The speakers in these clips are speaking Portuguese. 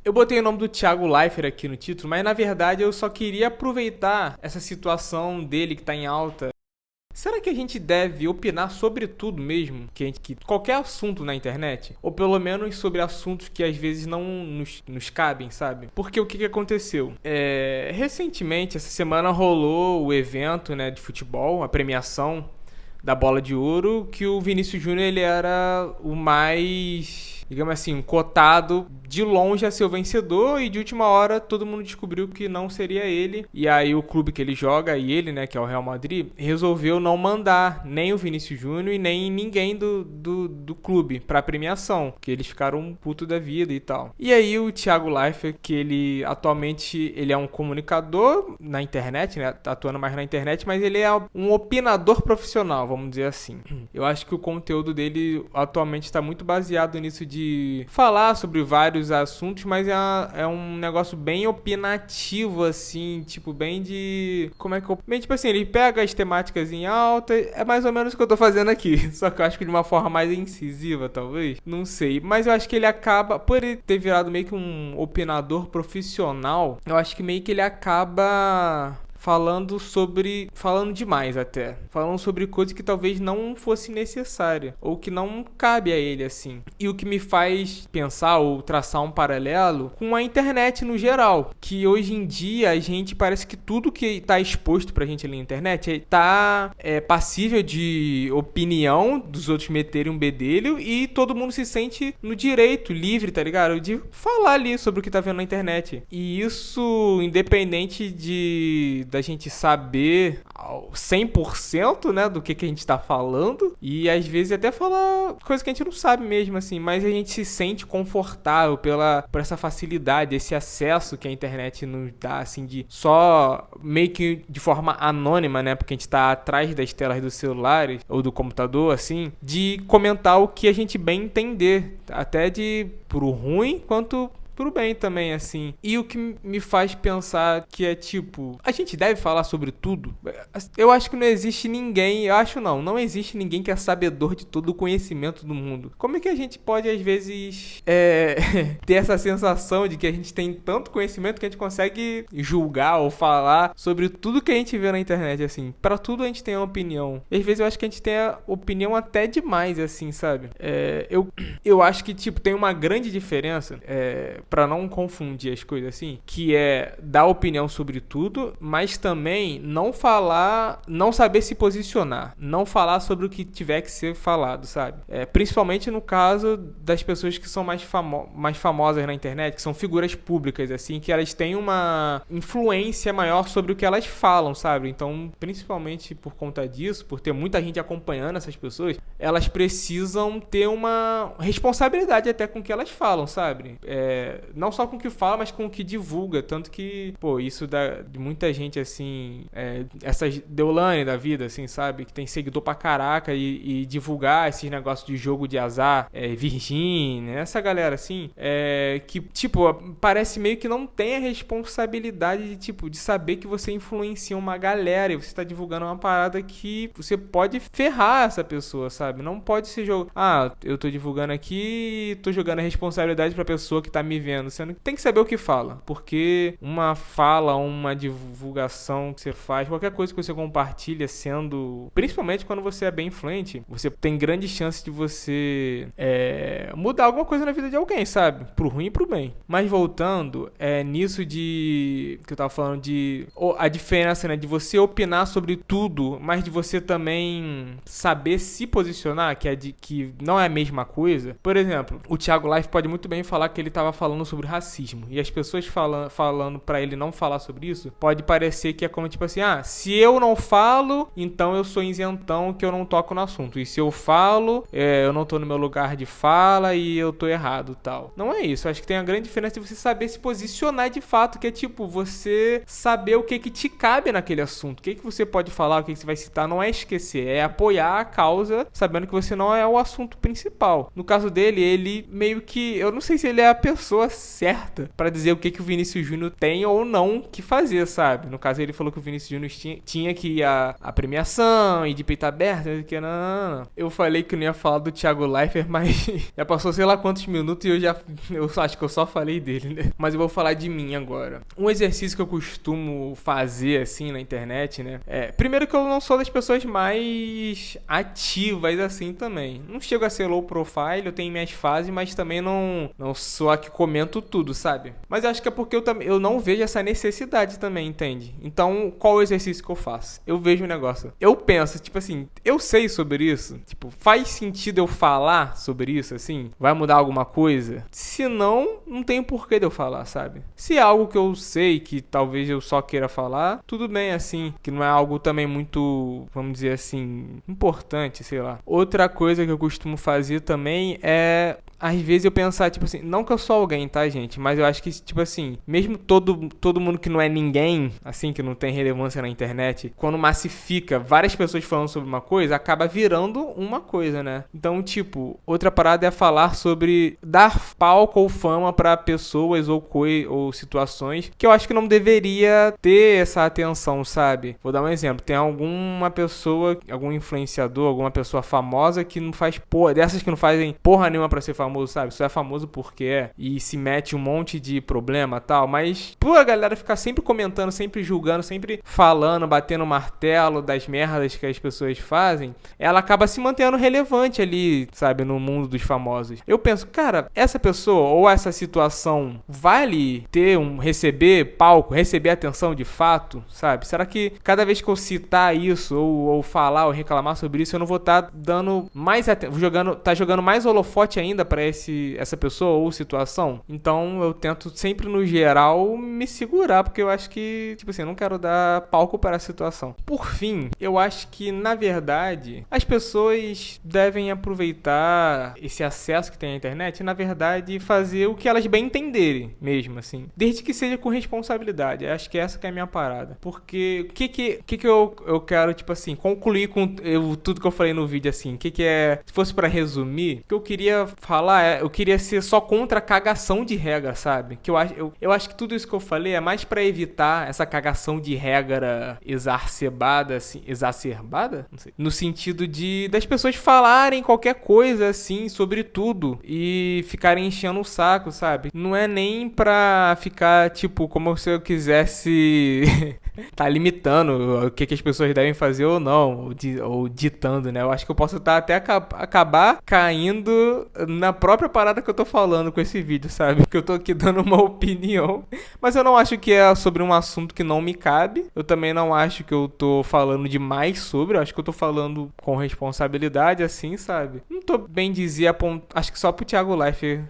Eu botei o nome do Thiago Leifert aqui no título, mas na verdade eu só queria aproveitar essa situação dele que tá em alta. Será que a gente deve opinar sobre tudo mesmo? Que qualquer assunto na internet? Ou pelo menos sobre assuntos que às vezes não nos cabem, sabe? Porque o que aconteceu? Recentemente, essa semana rolou o evento, né, de futebol, a premiação da Bola de Ouro, que o Vinícius Júnior ele era o mais, digamos assim, cotado de longe a ser o vencedor, e de última hora todo mundo descobriu que não seria ele. E aí o clube que ele joga, e ele, né, que é o Real Madrid, resolveu não mandar nem o Vinícius Júnior e nem ninguém do clube pra premiação, que eles ficaram puto da vida e tal. E aí o Thiago Leifert, que ele atualmente ele é um comunicador na internet, né, tá atuando mais na internet, mas ele é um opinador profissional, vamos dizer assim. Eu acho que o conteúdo dele atualmente está muito baseado nisso de falar sobre vários assuntos, mas é um negócio bem opinativo, assim, tipo, bem de... Como é que eu... Bem, tipo assim, ele pega as temáticas em alta, é mais ou menos o que eu tô fazendo aqui, só que eu acho que de uma forma mais incisiva, talvez. Não sei, mas eu acho que ele acaba, por ele ter virado meio que um opinador profissional, eu acho que meio que ele acaba... falando demais até. Falando sobre coisas que talvez não fosse necessária. Ou que não cabe a ele, assim. E o que me faz pensar ou traçar um paralelo com a internet no geral. Que hoje em dia a gente parece que tudo que tá exposto pra gente ali na internet tá passível de opinião dos outros meterem um bedelho. E todo mundo se sente no direito, livre, tá ligado? De falar ali sobre o que tá vendo na internet. E isso, independente da gente saber 100%, né, do que a gente tá falando, e às vezes até falar coisas que a gente não sabe mesmo, assim, mas a gente se sente confortável por essa facilidade, esse acesso que a internet nos dá, assim, de só meio que de forma anônima, né, porque a gente tá atrás das telas dos celulares ou do computador, assim, de comentar o que a gente bem entender, até de pro ruim quanto pro bem também, assim. E o que me faz pensar que é tipo, a gente deve falar sobre tudo? Eu acho que não existe ninguém, não existe ninguém que é sabedor de todo o conhecimento do mundo. Como é que a gente pode, às vezes, ter essa sensação de que a gente tem tanto conhecimento que a gente consegue julgar ou falar sobre tudo que a gente vê na internet, assim? Pra tudo a gente tem uma opinião. E às vezes eu acho que a gente tem a opinião até demais, assim, sabe? Eu acho que, tipo, tem uma grande diferença, pra não confundir as coisas assim, que é dar opinião sobre tudo, mas também não saber se posicionar, não falar sobre o que tiver que ser falado, sabe? Principalmente no caso das pessoas que são mais famosas na internet, que são figuras públicas, assim, que elas têm uma influência maior sobre o que elas falam, sabe? Então, principalmente por conta disso, por ter muita gente acompanhando essas pessoas, elas precisam ter uma responsabilidade até com o que elas falam, sabe? Não só com o que fala, mas com o que divulga. Tanto que, isso de muita gente, assim, essas Deolane da vida, assim, sabe? Que tem seguidor pra caraca e divulgar esses negócios de jogo de azar, Virgínia, essa galera, assim, que, tipo, parece meio que não tem a responsabilidade de, tipo, de saber que você influencia uma galera e você tá divulgando uma parada que você pode ferrar essa pessoa, sabe? Não pode ser jogo. Eu tô divulgando aqui e tô jogando a responsabilidade pra pessoa que tá me vendo, sendo que tem que saber o que fala, porque uma fala, uma divulgação que você faz, qualquer coisa que você compartilha, principalmente quando você é bem influente, você tem grande chance de você mudar alguma coisa na vida de alguém, sabe? Pro ruim e pro bem. Mas voltando, nisso que eu tava falando de a diferença, né, de você opinar sobre tudo, mas de você também saber se posicionar, que não é a mesma coisa. Por exemplo, o Thiago Leifert pode muito bem falar que ele tava falando sobre racismo, e as pessoas falando pra ele não falar sobre isso, pode parecer que é como tipo assim, se eu não falo, então eu sou isentão, que eu não toco no assunto, e se eu falo, eu não tô no meu lugar de fala e eu tô errado, tal. Não é isso, eu acho que tem a grande diferença de você saber se posicionar de fato, que é tipo, você saber o que te cabe naquele assunto, o que você pode falar, o que você vai citar, não é esquecer, é apoiar a causa, sabendo que você não é o assunto principal. No caso dele, ele meio que, eu não sei se ele é a pessoa pessoa certa pra dizer o que o Vinícius Júnior tem ou não que fazer, sabe? No caso, ele falou que o Vinícius Júnior tinha que ir à premiação e de peito aberto, que não. Eu falei que não ia falar do Thiago Leifert, mas já passou sei lá quantos minutos e eu acho que eu só falei dele, né? Mas eu vou falar de mim agora. Um exercício que eu costumo fazer, assim, na internet, né? Primeiro que eu não sou das pessoas mais ativas, assim, também. Não chego a ser low profile, eu tenho minhas fases, mas também não sou a que comento tudo, sabe? Mas acho que é porque eu não vejo essa necessidade também, entende? Então, qual o exercício que eu faço? Eu vejo um negócio. Eu penso, tipo assim, eu sei sobre isso? Tipo, faz sentido eu falar sobre isso, assim? Vai mudar alguma coisa? Se não tem porquê de eu falar, sabe? Se é algo que eu sei que talvez eu só queira falar, tudo bem, assim. Que não é algo também muito, vamos dizer assim, importante, sei lá. Outra coisa que eu costumo fazer também é... Às vezes eu pensar, tipo assim, não que eu sou alguém, tá, gente? Mas eu acho que, tipo assim, mesmo todo mundo que não é ninguém, assim, que não tem relevância na internet, quando massifica várias pessoas falando sobre uma coisa, acaba virando uma coisa, né? Então, tipo, outra parada é falar sobre dar palco ou fama pra pessoas ou situações que eu acho que não deveria ter essa atenção, sabe? Vou dar um exemplo. Tem alguma pessoa, algum influenciador, alguma pessoa famosa que não faz porra, dessas que não fazem porra nenhuma pra ser famoso, sabe? Só é famoso porque é. E se mete um monte de problema e tal. Mas, pô, a galera ficar sempre comentando, sempre julgando, sempre falando, batendo martelo das merdas que as pessoas fazem, ela acaba se mantendo relevante ali, sabe? No mundo dos famosos. Eu penso, cara, essa pessoa ou essa situação vale receber palco, receber atenção de fato, sabe? Será que cada vez que eu citar isso, ou falar, ou reclamar sobre isso, eu não vou estar dando mais atenção, jogando mais holofote ainda pra essa pessoa ou situação? Então eu tento sempre, no geral, me segurar, porque eu acho que, tipo assim, eu não quero dar palco para a situação. Por fim, eu acho que, na verdade, as pessoas devem aproveitar esse acesso que tem à internet e, na verdade, fazer o que elas bem entenderem mesmo, assim. Desde que seja com responsabilidade. Eu acho que essa que é a minha parada. Porque o que eu quero, tipo assim, concluir com tudo que eu falei no vídeo, assim. Se fosse pra resumir, o que eu queria falar eu queria ser só contra a cagação de regra, sabe? Que eu acho que tudo isso que eu falei é mais pra evitar essa cagação de regra exacerbada, assim, exacerbada? Não sei. No sentido das pessoas falarem qualquer coisa, assim, sobre tudo e ficarem enchendo o saco, sabe? Não é nem pra ficar, tipo, como se eu quisesse tá limitando o que as pessoas devem fazer ou não, ou ditando, né? Eu acho que eu posso até acabar caindo na própria parada que eu tô falando com esse vídeo, sabe? Que eu tô aqui dando uma opinião, mas eu não acho que é sobre um assunto que não me cabe. Eu também não acho que eu tô falando demais sobre, eu acho que eu tô falando com responsabilidade, assim, sabe? Não tô bem dizer, acho que só pro Thiago Leifert,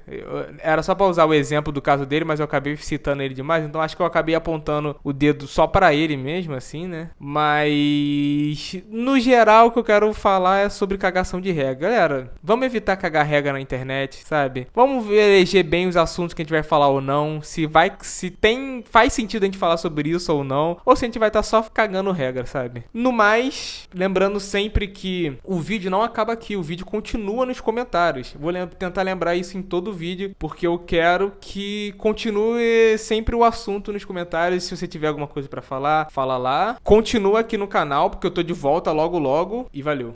era só pra usar o exemplo do caso dele, mas eu acabei citando ele demais, então acho que eu acabei apontando o dedo só pra ele mesmo, assim, né? Mas, no geral, o que eu quero falar é sobre cagação de regra. Galera, vamos evitar cagar regra na internet, sabe? Vamos eleger bem os assuntos que a gente vai falar ou não, faz sentido a gente falar sobre isso ou não, ou se a gente vai estar só cagando regra, sabe? No mais, lembrando sempre que o vídeo não acaba aqui, o vídeo continua nos comentários. Vou tentar lembrar isso em todo o vídeo, porque eu quero que continue sempre o assunto nos comentários. Se você tiver alguma coisa pra falar, fala lá. Continua aqui no canal, porque eu tô de volta logo logo, e valeu.